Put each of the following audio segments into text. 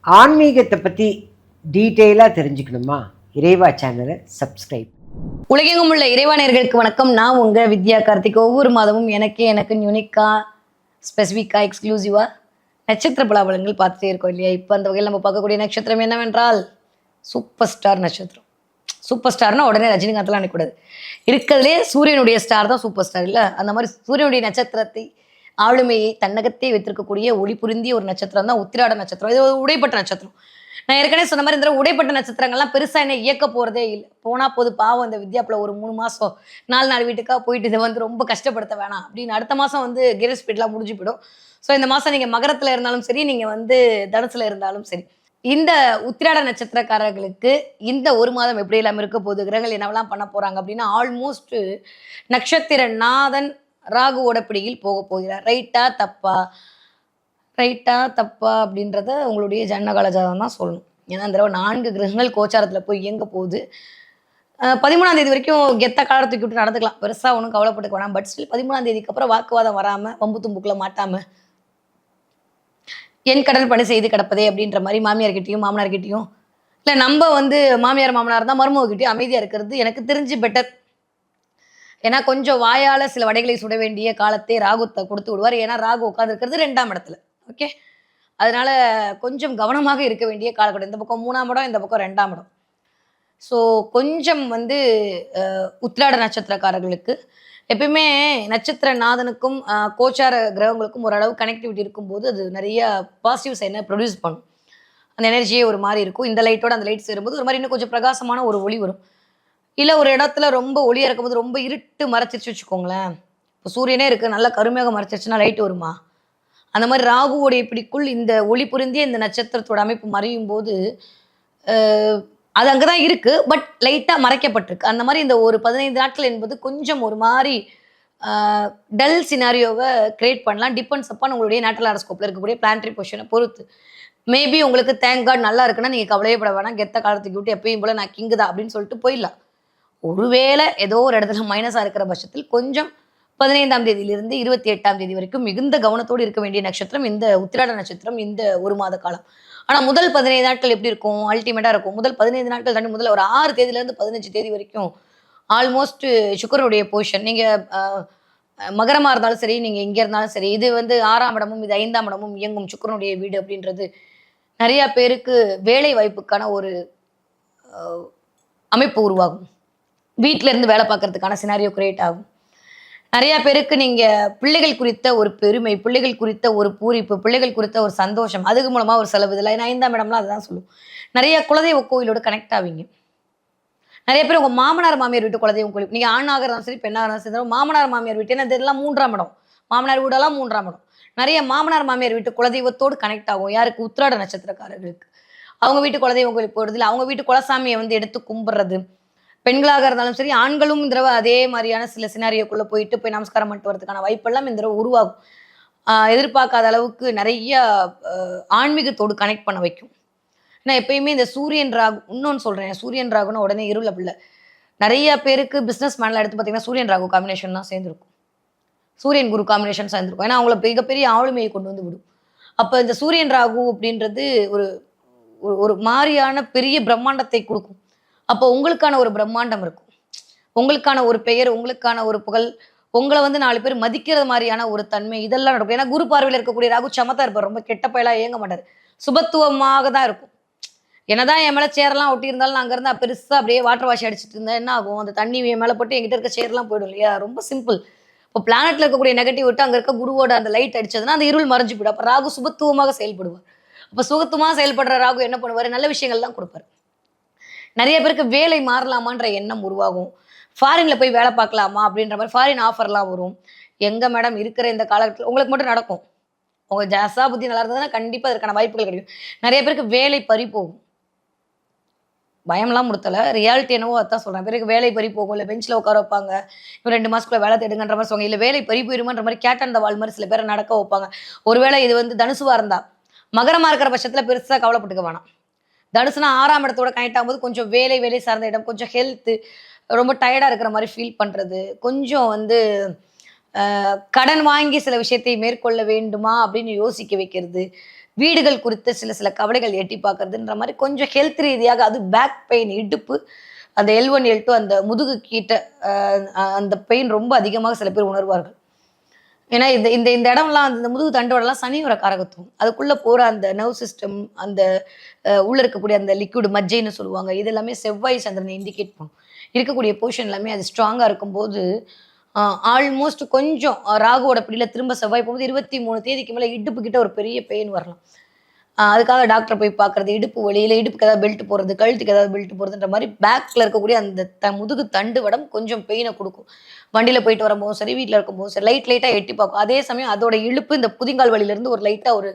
ஆன்மீகத்தை பற்றி டீட்டெயிலாக தெரிஞ்சுக்கணுமா? இறைவா சேனலை சப்ஸ்கிரைப். உலகெங்கும் உள்ள இறைவானியர்களுக்கு வணக்கம். நான் உங்கள் வித்யா கார்த்திக். ஒவ்வொரு மாதமும் எனக்கு யூனிக்காக, ஸ்பெசிஃபிக்காக, எக்ஸ்க்ளூசிவாக நட்சத்திர பலாபலங்கள் பார்த்துட்டே இருக்கோம் இல்லையா? இப்போ அந்த வகையில் நம்ம பார்க்கக்கூடிய நட்சத்திரம் என்னவென்றால் சூப்பர் ஸ்டார் நட்சத்திரம். சூப்பர் ஸ்டார்னா உடனே ரஜினிகாந்த்லாம் நினைக்கூடாது. இருக்கிறதுலே சூரியனுடைய ஸ்டார் தான் சூப்பர் ஸ்டார் இல்லை? அந்த மாதிரி சூரியனுடைய நட்சத்திரத்தை ஆளுமையை தன்னகத்தே வைத்திருக்கக்கூடிய ஒளி புரிந்திய ஒரு நட்சத்திரம் தான் உத்திராட நட்சத்திரம். இது ஒரு உடைப்பட்ட நட்சத்திரம். நான் ஏற்கனவே சொன்ன மாதிரி இந்த உடைப்பட்ட நட்சத்திரங்கள்லாம் பெருசாக என்ன இயக்க போகிறதே இல்லை. போனால் போது பாவம் இந்த வித்யாப்பில் ஒரு 3 மாதம் 4 நாள் வீட்டுக்காக போயிட்டு இதை வந்து ரொம்ப கஷ்டப்படுத்த வேணாம் அப்படின்னு அடுத்த மாதம் வந்து கிரே ஸ்பீட்லாம் முடிஞ்சு போயிடும். ஸோ இந்த மாதம் நீங்கள் மகரத்தில் இருந்தாலும் சரி, நீங்கள் வந்து தனுசில் இருந்தாலும் சரி, இந்த உத்திராட நட்சத்திரக்காரர்களுக்கு இந்த ஒரு மாதம் எப்படி எல்லாம் இருக்க போகுது, கிரகங்கள் என்னவெல்லாம் பண்ண போகிறாங்க அப்படின்னா, ஆல்மோஸ்ட் நட்சத்திர நாதன் ராகுவோட பிடியில் போக போகிறார். ரைட்டா தப்பா அப்படின்றத உங்களுடைய ஜனனகால ஜாதகம் தான் சொல்லணும். ஏன்னா இந்த தடவை 4 கிரகங்கள் கோச்சாரத்தில் போய் இயங்க போகுது. 13ஆம் தேதி வரைக்கும் கெத்த காலரை தூக்கி விட்டு நடந்துக்கலாம், பெருசாக ஒன்றும் கவலைப்பட்டுக்க வேணாம். பட் ஸ்டில் 13ஆம் தேதிக்கு அப்புறம் வாக்குவாதம் வராமல், வம்பு தும்புக்குள்ள மாட்டாமல், என் கடன் பணி செய்து கிடப்பதே அப்படின்ற மாதிரி மாமியார்கிட்டையும் மாமனார்கிட்டையும், இல்லை நம்ம வந்து மாமியார் மாமனார் தான் மருமகிட்டையும் அமைதியாக இருக்கிறது எனக்கு தெரிஞ்சு பெட்டர். ஏன்னா கொஞ்சம் வாயால் சில வடைகளை சுட வேண்டிய காலத்தை ராகுத்தை கொடுத்து விடுவார். ஏன்னா ராகு உட்காந்துருக்கிறது 2ஆம் இடத்துல. ஓகே, அதனால கொஞ்சம் கவனமாக இருக்க வேண்டிய காலகட்டம். இந்த பக்கம் 3ஆம் இடம், இந்த பக்கம் 2ஆம் இடம். ஸோ கொஞ்சம் வந்து உத்திராட நட்சத்திரக்காரர்களுக்கு எப்பயுமே நட்சத்திர நாதனுக்கும் கோச்சார கிரகங்களுக்கும் ஓரளவு கனெக்டிவிட்டி இருக்கும்போது அது நிறைய பாசிட்டிவ் சைனை ப்ரொடியூஸ் பண்ணும். அந்த எனர்ஜியே ஒரு மாதிரி இருக்கும். இந்த லைட்டோட அந்த லைட் சேரும்போது ஒரு மாதிரி இன்னும் கொஞ்சம் பிரகாசமான ஒரு ஒளி வரும். இல்லை ஒரு இடத்துல ரொம்ப ஒளியாக இருக்கும்போது ரொம்ப இருட்டு மறைச்சிருச்சு வச்சுக்கோங்களேன். இப்போ சூரியனே இருக்குது, நல்லா கருமையாக மறைச்சிருச்சுன்னா லைட் வருமா? அந்த மாதிரி ராகுவோடைய பிடிக்குள் இந்த ஒளி புரிந்திய இந்த நட்சத்திரத்தோட அமைப்பு மறையும் போது அது அங்கே தான் இருக்குது, பட் லைட்டாக மறைக்கப்பட்டிருக்கு. அந்த மாதிரி இந்த ஒரு 15 நாட்கள் என்பது கொஞ்சம் ஒரு மாதிரி டல் சினாரியோவை கிரியேட் பண்ணலாம். டிபெண்ட்ஸ் அப்பான் உங்களுடைய நேட்டல் ஹாரோஸ்கோப்பில் இருக்கக்கூடிய பிளானட்டரி பொசிஷனை பொறுத்து. மேபி உங்களுக்கு தேங்க் காட் நல்லா இருக்குன்னா நீங்கள் கவலையப்பட வேணாம், கெத்த காலத்துக்கு விட்டு எப்பயும் போல் நான் கிங்கு தான் அப்படின்னு சொல்லிட்டு போயிடலாம். ஒருவேளை ஏதோ ஒரு இடத்துல மைனஸாக இருக்கிற பட்சத்தில் கொஞ்சம் 15ஆம் தேதியிலிருந்து 28ஆம் தேதி வரைக்கும் மிகுந்த கவனத்தோடு இருக்க வேண்டிய நட்சத்திரம் இந்த உத்திராட நட்சத்திரம். இந்த ஒரு மாத காலம். ஆனால் முதல் 15 நாட்கள் எப்படி இருக்கும்? அல்டிமேட்டாக இருக்கும். முதல் 15 நாட்கள் தாண்டி முதல்ல ஒரு 6 தேதியிலேருந்து 15 தேதி வரைக்கும் ஆல்மோஸ்ட் சுக்கரனுடைய பொசிஷன். நீங்கள் மகரமாக இருந்தாலும் சரி, நீங்கள் இங்கே இருந்தாலும் சரி, இது வந்து 6ஆம் இடமும் இது 5ஆம் இடமும் இயங்கும் சுக்கரனுடைய வீடு அப்படின்றது நிறையா பேருக்கு வேலை வாய்ப்புக்கான ஒரு அமைப்பு உருவாகும். வீட்டில இருந்து வேலை பார்க்கறதுக்கான சினாரியோ கிரியேட் ஆகும். நிறைய பேருக்கு நீங்க பிள்ளைகள் குறித்த ஒரு பெருமை, பிள்ளைகள் குறித்த ஒரு பூரிப்பு, பிள்ளைகள் குறித்த ஒரு சந்தோஷம், அதுக்கு மூலமா ஒரு செலவு. இதில் 5ஆம் இடம்லாம் அதுதான் சொல்லும். நிறைய குலதெய்வ கோயிலோட கனெக்ட் ஆவீங்க. நிறைய பேர் உங்க மாமனார் மாமியார் வீட்டு குலதெய்வம் கோயில், நீங்க ஆணாக இருந்தாலும் சரி பெண்ணாக இருந்தாலும் சரி, மாமனார் மாமியார் வீட்டு, ஏன்னா இதெல்லாம் 3ஆம் இடம், மாமனார் வீடெல்லாம் 3ஆம் இடம். நிறைய மாமனார் மாமியார் வீட்டு குலதெய்வத்தோடு கனெக்ட் ஆகும். யாருக்கு? உத்திராட நட்சத்திரக்காரர்களுக்கு. அவங்க வீட்டு குலதெய்வம் கோயில் போடுறது இல்லை, அவங்க வீட்டு குலசாமியை வந்து எடுத்து கும்பிடுறது. பெண்களாக இருந்தாலும் சரி, ஆண்களும் இந்த தடவை அதே மாதிரியான சில சினாரியோக்குள்ளே போயிட்டு போய் நமஸ்காரம் பண்ணிட்டு வரதுக்கான வாய்ப்பெல்லாம் இந்த தடவை உருவாகும். எதிர்பார்க்காத அளவுக்கு நிறைய ஆன்மீகத்தோடு கனெக்ட் பண்ண வைக்கும். ஏன்னா எப்பயுமே இந்த சூரியன் ராகு, இன்னொன்று சொல்கிறேன், சூரியன் ராகுன்னு உடனே இருள பிள்ளை. நிறைய பேருக்கு பிஸ்னஸ் மேனில் எடுத்து பார்த்தீங்கன்னா சூரியன் ராகு காம்பினேஷன் தான் சேர்ந்துருக்கும். சூரியன் குரு காம்பினேஷன் சேர்ந்துருக்கும். ஏன்னா அவங்கள மிகப்பெரிய ஆளுமையை கொண்டு வந்து விடும். அப்போ இந்த சூரியன் ராகு அப்படின்றது ஒரு ஒரு மாதிரியான பெரிய பிரம்மாண்டத்தை கொடுக்கும். அப்போ உங்களுக்கான ஒரு பிரம்மாண்டம் இருக்கும், உங்களுக்கான ஒரு பெயர், உங்களுக்கான ஒரு புகழ், உங்களை வந்து 4 பேர் மதிக்கிற மாதிரியான ஒரு தன்மை, இதெல்லாம் நடக்கும். ஏன்னா குரு பார்வையில் இருக்கக்கூடிய ராகு சமத்தா இருப்பார், ரொம்ப கெட்ட பயலாக இயங்க மாட்டார், சுபத்துவமாக தான் இருக்கும். என்னதான் என் மேலே சேரெல்லாம் ஒட்டி இருந்தாலும் நான் அங்கேருந்து பெருசாக அப்படியே வாட்டர் வாஷ் அடிச்சுட்டு இருந்தேன், என்ன ஆகும்? அந்த தண்ணி என் மேலே போட்டு என்கிட்ட இருக்க சேர்லாம் போயிடும் இல்லையா? ரொம்ப சிம்பிள். இப்போ பிளானெட்டில் இருக்கக்கூடிய நெகட்டிவ் விட்டு அங்கே இருக்க குருவோட அந்த லைட் அடிச்சதுன்னா அந்த இருள் மறைஞ்சு போயிடும். அப்போ ராகு சுபத்துவமாக செயல்படுவார். அப்போ சுகத்துவமாக செயல்படுற ராகு என்ன பண்ணுவார்? நல்ல விஷயங்கள்லாம் கொடுப்பார். நிறைய பேருக்கு வேலை மாறலாமான்ற எண்ணம் உருவாகும். ஃபாரின்ல போய் வேலை பார்க்கலாமா அப்படின்ற மாதிரி ஃபாரின் ஆஃபர்லாம் வரும். எங்க மேடம் இருக்கிற இந்த காலகட்டத்தில் உங்களுக்கு மட்டும் நடக்கும். உங்க ஜாசா புத்தி நல்லா இருந்ததுன்னா கண்டிப்பாக அதற்கான வாய்ப்புகள் கிடைக்கும். நிறைய பேருக்கு வேலை பறி போகும். பயம்லாம் முடுத்தலை, ரியாலிட்டி என்னவோ அதான் சொல்கிறேன். பேருக்கு வேலை பறி போகும், இல்லை பெஞ்சில் உட்கார வைப்பாங்க, இன்னும் 2 மாதத்துக்குள்ள வேலை தேடுங்கன்ற மாதிரி சொல்லுவாங்க, இல்லை வேலை பறி போயிருமான்ற மாதிரி கேட்டான் வால் மாதிரி சில பேரை நடக்க வைப்பாங்க. ஒருவேளை இது வந்து தனுசுவாக இருந்தால், மகரமாக இருக்கிற பட்சத்தில் பெருசாக கவலைப்பட்டுக்க வேணாம். தனுசுனா 6ஆம் இடத்தோட கனெக்ட் ஆகும்போது கொஞ்சம் வேலை சார்ந்த இடம், கொஞ்சம் ஹெல்த்து, ரொம்ப டயர்டாக இருக்கிற மாதிரி ஃபீல் பண்ணுறது, கொஞ்சம் வந்து கடன் வாங்கி சில விஷயத்தை மேற்கொள்ள வேண்டுமா அப்படின்னு யோசிக்க வைக்கிறது, வீடுகள் குறித்த சில கவலைகள் எட்டி பார்க்கறதுன்ற மாதிரி கொஞ்சம் ஹெல்த் ரீதியாக, அது பேக் பெயின், இடுப்பு, அந்த L1 L2 அந்த முதுகு கீட்ட அந்த பெயின் ரொம்ப அதிகமாக சில பேர் உணர்வார்கள். ஏன்னா இந்த இந்த இந்த இடம்லாம் அந்த முதுகு தண்டோடலாம் சனியோட காரகத்துவம். அதுக்குள்ள போற அந்த நர்வ் சிஸ்டம், அந்த உள்ள இருக்கக்கூடிய அந்த லிக்விட் மஜ்ஜைன்னு சொல்லுவாங்க. இது எல்லாமே செவ்வாய் சந்திரனை இண்டிகேட் பண்ணும். இருக்கக்கூடிய பொசிஷன் எல்லாமே அது ஸ்ட்ராங்கா இருக்கும்போது, ஆல்மோஸ்ட் கொஞ்சம் ராகுவோட பிடியில திரும்ப செவ்வாய் போகும்போது 23 தேதிக்கு மேல இடுப்பு கிட்ட ஒரு பெரிய பெயின் வரலாம். அதுக்காக டாக்டர போய் பார்க்கறது, இடுப்பு வலி, இல்ல இடுப்புக்கு ஏதாவது பெல்ட் போடுறது, கழுத்துக்கு ஏதாவது பெல்ட் போடுறதுன்ற மாரி பேக்ல இருக்கக்கூடிய அந்த முதுகு தண்டு வடம் கொஞ்சம் பெயின குடுக்கும். வண்டியில போயிட்டு வரும்போதும் சரி, வீட்ல இருக்கும்போதும் சரி, லைட்டா எட்டி பார்க்கும். அதே சமயம் அதோட இழுப்பு இந்த குதிங்கால் வலியிலிருந்து ஒரு லைட்டா ஒரு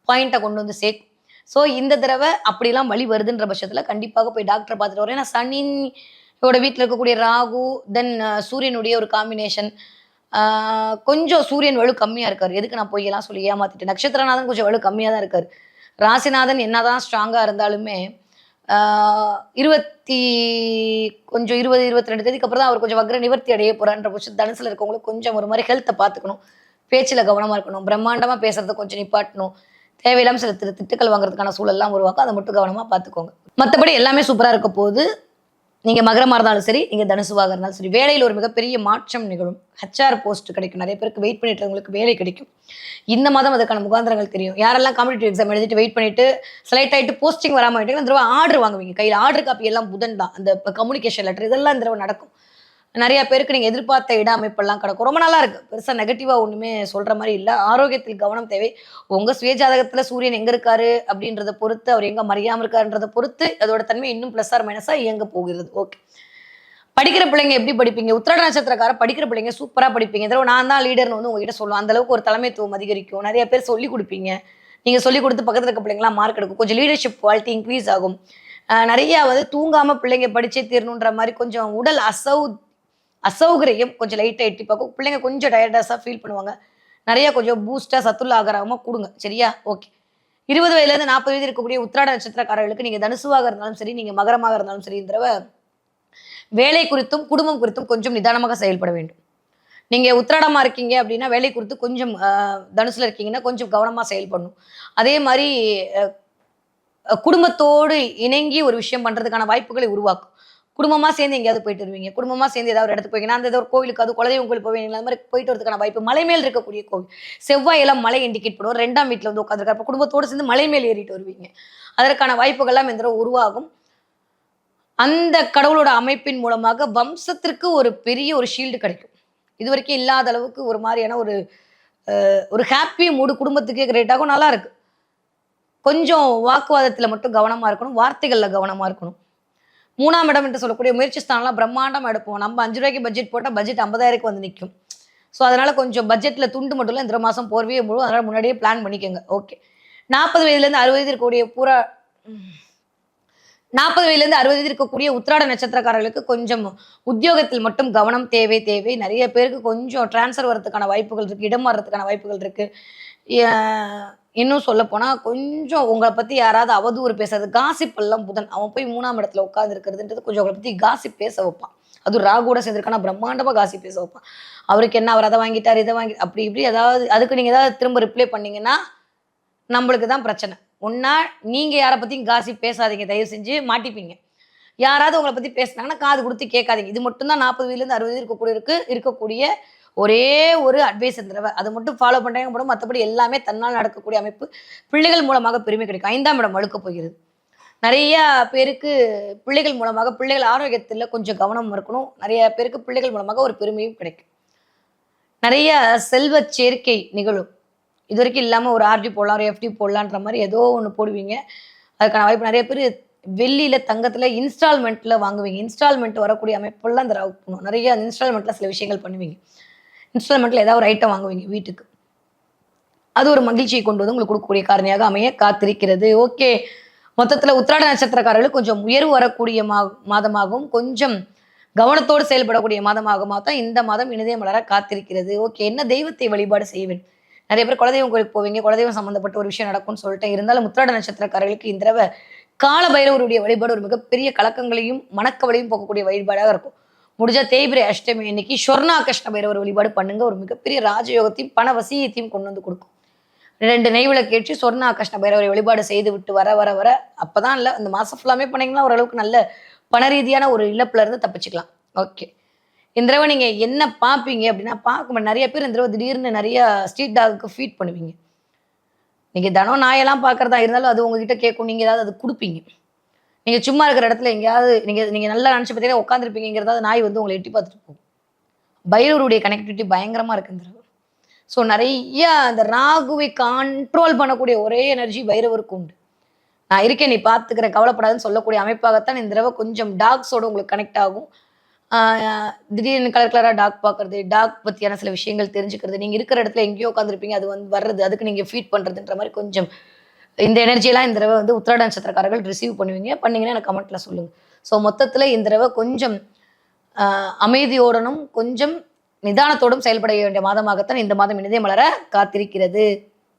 பாயிண்ட்ட கொண்டு வந்து சேர்க்கும். ஸோ இந்த தடவ அப்படிலாம் வலி வருதுன்ற பட்சத்தில கண்டிப்பாக போய் டாக்டர பார்த்துட்டு வரேன். ஏன்னா சனியோட வீட்ல இருக்கக்கூடிய ராகு, தென் சூரியனுடைய ஒரு காம்பினேஷன். கொஞ்சம் சூரியன் வலு கம்மியா இருக்காரு. எதுக்கு நான் பொய்யெல்லாம் சொல்லி ஏமாத்திட்டு. நட்சத்திரநாதன் கொஞ்சம் வலு கம்மியா தான் இருக்காரு. ராசிநாதன் என்னதான் ஸ்ட்ராங்கா இருந்தாலுமே, 20 20, 22 தேதிக்கு அப்புறம் தான் அவர் கொஞ்சம் வக்ர நிவர்த்தி அடைய போறார்ன்ற பட்சம் தனுசுல இருக்கவங்களுக்கு கொஞ்சம் ஒரு மாரி ஹெல்த்த பார்த்துக்கணும். பேச்சுல கவனமா இருக்கணும். பிரம்மாண்டமா பேசுறத கொஞ்சம் நிப்பாட்டணும். தேவையில்லாம சில திட்டுக்கள் வாங்குறதுக்கான சூழல்லாம் உருவாக்கும். அத மட்டும் கவனமா பார்த்துக்கோங்க. மத்தபடி எல்லாமே சூப்பரா இருக்க போகுது. நீங்க மகரமா இருந்தாலும் சரி, நீங்க தனுசுவாக இருந்தாலும் சரி, வேலையில ஒரு மிகப்பெரிய மாற்றம் நிகழும். HR போஸ்ட் கிடைக்கும். நிறைய பேருக்கு வெயிட் பண்ணிட்டு இருக்கவங்களுக்கு வேலை கிடைக்கும். இந்த மாதம் அதுக்கான முகாந்திரங்கள் தெரியும். யாரெல்லாம் காம்படிட்டிவ் எக்ஸாம் எழுதிட்டு வெயிட் பண்ணிட்டு செலக்ட் ஆயிட்டு போஸ்டிங் வராம ஆயிட்டீங்கன்னா, இந்த தடவை ஆர்டர் வாங்குவீங்க. கையில ஆர்டர் காப்பி எல்லாம் புதன் தான். அந்த கம்யூனிகேஷன் லெட்டர் இதெல்லாம் இந்த தடவை நடக்கும். நிறைய பேருக்கு நீங்க எதிர்பார்த்த இட அமைப்பெல்லாம் கிடக்கும். ரொம்ப நல்லா இருக்கு. பெருசா நெகட்டிவா ஒண்ணுமே சொல்ற மாரி இல்ல. ஆரோக்கியத்தில் கவனம் தேவை. உங்க சுய ஜாதகத்துல சூரியன் எங்க இருக்காரு அப்படின்றத பொறுத்து, அவர் எங்க மறையாம இருக்காருன்றத பொறுத்து, அதோட தன்மை இன்னும் பிளஸ் ஆர் மைனஸா இயங்க போகிறது. ஓகே. படிக்கிற பிள்ளைங்க எப்படி படிப்பீங்க? உத்திராட நட்சத்திரக்கார படிக்கிற பிள்ளைங்க சூப்பரா படிப்பீங்க. இந்த தடவை நான் தான் லீடர்னு வந்து உங்ககிட்ட சொல்லுவேன். அந்த அளவுக்கு ஒரு தலைமைத்துவம் அதிகரிக்கும். நிறைய பேர் சொல்லிக் குடுப்பீங்க. நீங்க சொல்லிக் குடுத்து பக்கத்துல இருக்க பிள்ளைங்கலாம் மார்க் எடுக்கும். கொஞ்சம் லீடர்ஷிப் குவாலிட்டி இன்க்ரீஸ் ஆகும். நிறைய வந்து தூங்காம பிள்ளைங்க படிச்சே தீரணுன்ற மாரி கொஞ்சம் உடல் அசௌகரியம் கொஞ்சம் லைட்டா எட்டி பார்க்கும். பிள்ளைங்க கொஞ்சம் டயர்டஸா ஃபீல் பண்ணுவாங்க. நிறைய கொஞ்சம் பூஸ்டா சத்துள்ள ஆகாரமா குடுங்க. சரியா? ஓகே. 20 வயதிலேருந்து 40 வயது இருக்கக்கூடிய உத்திராட நட்சத்திரக்காரர்களுக்கு நீங்க தனுசுவாக இருந்தாலும் சரி, நீங்க மகரமாக இருந்தாலும் சரி, இந்த தடவை வேலை குறித்தும், குடும்பம் குறித்தும் கொஞ்சம் நிதானமாக செயல்பட வேண்டும். நீங்க உத்திராடமா இருக்கீங்க அப்படின்னா, வேலை குறித்து கொஞ்சம் தனுசுல இருக்கீங்கன்னா, கொஞ்சம் கவனமா செயல்படணும். அதே மாரி குடும்பத்தோடு இணங்கி ஒரு விஷயம் பண்றதுக்கான வாய்ப்புகளை உருவாக்கும். குடும்பமா சேர்ந்து எங்கேயாவது போயிட்டு வருவீங்க. குடும்பமா சேர்ந்து ஏதாவது ஒரு இடத்துக்கு போவீங்க. நான் அந்த ஏதோ ஒரு கோவிலுக்கு அது குலதெய்வம் கோவில் போவீங்களா, அந்த மாரி போயிட்டு வரதுக்கான வாய்ப்பு. மலை மேல் இருக்கக்கூடிய கோவில். செவ்வாய் எல்லாம் மலை இண்டிகேட் பண்ணுவோம். 2ஆம் வீட்ல வந்து உட்கார்ந்திருக்காரு. அப்ப குடும்பத்தோடு சேர்ந்து மலை மேல் ஏறிட்டு வருவீங்க. அதற்கான வாய்ப்புகள்லாம் இந்த தடவை உருவாகும். அந்த கடவுளோட அமைப்பின் மூலமாக வம்சத்திற்கு ஒரு பெரிய ஒரு ஷீல்டு கிடைக்கும். இதுவரைக்கும் இல்லாத அளவுக்கு ஒரு மாரியான ஒரு ஹாப்பி மூடு குடும்பத்துக்கே கிரியேட் ஆகும். நல்லா இருக்கு. கொஞ்சம் வாக்குவாதத்துல மட்டும் கவனமா இருக்கணும். வார்த்தைகள்ல கவனமா இருக்கணும். 3ஆம் இடம் என்று சொல்லக்கூடிய முயற்சி ஸ்தானம்லாம் பிரம்மாண்டமா எடுப்போம். நம்ம ரூ. 5 பட்ஜெட் போட்டா பட்ஜெட் 50,000க்கு வந்து நிக்கும். ஸோ அதனால கொஞ்சம் பட்ஜெட்ல துண்டு மட்டும் இல்ல. இந்த மாசம் போர்வையே முழுவதும். அதனால முன்னாடியே பிளான் பண்ணிக்கோங்க. ஓகே. 40 வயதுலேருந்து 60 வயது இருக்கக்கூடிய 40 வயதிலிருந்து 60 வயது இருக்கக்கூடிய உத்திராட நட்சத்திரக்காரர்களுக்கு கொஞ்சம் உத்தியோகத்தில் மட்டும் கவனம் தேவை. நிறைய பேருக்கு கொஞ்சம் டிரான்ஸ்ஃபர் வரதுக்கான வாய்ப்புகள் இருக்கு. இடம் மாறுறதுக்கான வாய்ப்புகள் இருக்கு. இன்னும் சொல்லப்போனா கொஞ்சம் உங்களை பத்தி யாராவது அவதூறு பேசுறது, காசிப் எல்லாம் புதன். அவன் போய் 3ஆம் இடத்துல உட்கார்ந்து இருக்கிறதுன்றது கொஞ்சம் உங்களை பத்தி காசிப் பேச வைப்பான். அது ராகுவோட சேர்ந்திருக்கானா பிரம்மாண்டமா காசிப் பேச வைப்பான். அவருக்கு என்ன, அவர் அதை வாங்கிட்டார், இதை வாங்கி அப்படி இப்படி ஏதாவது அதுக்கு நீங்க ஏதாவது திரும்ப ரிப்ளை பண்ணீங்கன்னா நம்மளுக்கு தான் பிரச்சனை. ஒன்னா நீங்க யாரை பத்தியும் காசிப் பேசாதீங்க. தயவு செஞ்சு மாட்டிப்பீங்க. யாராவது உங்களை பத்தி பேசினாங்கன்னா காது கொடுத்து கேட்காதீங்க. இது மட்டும் தான் 40 வயதுலேருந்து 60 வயது இருக்கக்கூடிய ஒரே ஒரு அட்வைஸ் இந்த தடவை. அது மட்டும் ஃபாலோ பண்றாங்க போடும். மற்றபடி எல்லாமே தன்னால் நடக்கக்கூடிய அமைப்பு. பிள்ளைகள் மூலமாக பெருமை கிடைக்கும். 5ஆம் இடம் வழுக்க போகிறது. நிறைய பேருக்கு பிள்ளைகள் மூலமாக பிள்ளைகள் ஆரோக்கியத்துல கொஞ்சம் கவனம் இருக்கணும். நிறைய பேருக்கு பிள்ளைகள் மூலமாக ஒரு பெருமையும் கிடைக்கும். நிறைய செல்வ சேர்க்கை நிகழும். இது வரைக்கும் இல்லாம ஒரு RD போடலாம், ஒரு FD போடலான்ற மாதிரி ஏதோ ஒண்ணு போடுவீங்க. அதுக்கான வாய்ப்பு. நிறைய பேர் வெள்ளியில, தங்கத்துல இன்ஸ்டால்மெண்ட்ல வாங்குவீங்க. இன்ஸ்டால்மெண்ட் வரக்கூடிய அமைப்பெல்லாம் இந்த ராகு பண்ணும். நிறைய இன்ஸ்டால்மெண்ட்ல சில விஷயங்கள் பண்ணுவீங்க. இன்ஸ்டால்மெண்ட்ல ஏதாவது ஒரு ஐட்டம் வாங்குவீங்க வீட்டுக்கு. அது ஒரு மகிழ்ச்சியை கொண்டு வந்து உங்களுக்கு கொடுக்கக்கூடிய காரணியாக அமைய காத்திருக்கிறது. ஓகே. மொத்தத்துல உத்திராட நட்சத்திரக்காரர்களுக்கு கொஞ்சம் உயர்வு வரக்கூடிய மாதமாகவும், கொஞ்சம் கவனத்தோடு செயல்படக்கூடிய மாதமாகவும் தான் இந்த மாதம் இனிதே மலர காத்திருக்கிறது. ஓகே. என்ன தெய்வத்தை வழிபாடு செய்வேன்? நிறைய பேர் குலதெய்வம் கோயிலுக்கு போவீங்க. குலதெய்வம் சம்பந்தப்பட்ட ஒரு விஷயம் நடக்கும்னு சொல்லிட்டேன். இருந்தாலும் உத்திராட நட்சத்திரக்காரர்களுக்கு இந்த தடவை கால பைரவருடைய வழிபாடு ஒரு மிகப்பெரிய கலக்கங்களையும் மனக்கவலையும் போக்கக்கூடிய வழிபாடாக இருக்கும். முடிஞ்சா தேய்பிரை அஷ்டமி இன்னைக்கு சொர்ணா கிருஷ்ண பைரவர் வழிபாடு பண்ணுங்க. ஒரு மிகப்பெரிய ராஜயோகத்தையும் பண வசியத்தையும் கொண்டு வந்து கொடுக்கும். 2 நெய் விளக்கேற்றி சொர்ண ஆகர்ஷ்ண பைரவரை வழிபாடு செய்து விட்டு வர வர வர அப்பதான் இல்லை, அந்த மாசம் ஃபுல்லாமே பண்ணீங்கன்னா ஓரளவுக்கு நல்ல பண ரீதியான ஒரு இழப்புல இருந்து தப்பிச்சுக்கலாம். ஓகே. இந்த தடவை நீங்க என்ன பார்ப்பீங்க அப்படின்னா, பார்க்க நிறைய பேர் இந்த தடவை திடீர்னு நிறைய ஸ்ட்ரீட் டாகுக்கு ஃபீட் பண்ணுவீங்க. நீங்க தினம் நாயெல்லாம் பார்க்கறதா இருந்தாலும் அது உங்ககிட்ட கேட்கும். நீங்க ஏதாவது அது கொடுப்பீங்க. நீங்க சும்மா இருக்கிற இடத்துல எங்கேயாவது நீங்க நீங்க நல்லா நினைச்சு பார்த்தீங்கன்னா உட்காந்துருப்பீங்கிறதாவது நாய் வந்து உங்களை எட்டி பார்த்துட்டு போகும். பைரவருடைய கனெக்டிவிட்டி பயங்கரமா இருக்கு இந்த தடவை. ஸோ நிறைய அந்த ராகுவை கண்ட்ரோல் பண்ணக்கூடிய ஒரே எனர்ஜி பைரவருக்கு உண்டு. நான் இருக்கேன், நீ பார்த்துக்கிறேன், கவலைப்படாதுன்னு சொல்லக்கூடிய அமைப்பாகத்தான் இந்த தடவை கொஞ்சம் டாக்ஸோட உங்களுக்கு கனெக்ட் ஆகும். திடீர்னு கலர் கலராக டாக் பார்க்கறது, டாக் பற்றியான சில விஷயங்கள் தெரிஞ்சுக்கிறது, நீங்கள் இருக்கிற இடத்துல எங்கேயோ உட்காந்துருப்பீங்க, அது வந்து வர்றது, அதுக்கு நீங்கள் ஃபீட் பண்ணுறதுன்ற மாதிரி கொஞ்சம் இந்த எனர்ஜியெல்லாம் இந்த தடவை வந்து உத்திராட நட்சத்திரக்காரர்கள் ரிசீவ் பண்ணுவீங்க. பண்ணீங்கன்னா எனக்கு கமெண்ட்டில் சொல்லுங்கள். ஸோ மொத்தத்தில் இந்த தடவை கொஞ்சம் அமைதியோடனும் கொஞ்சம் நிதானத்தோடும் செயல்பட வேண்டிய மாதமாகத்தான் இந்த மாதம் இனிதே மலர காத்திருக்கிறது.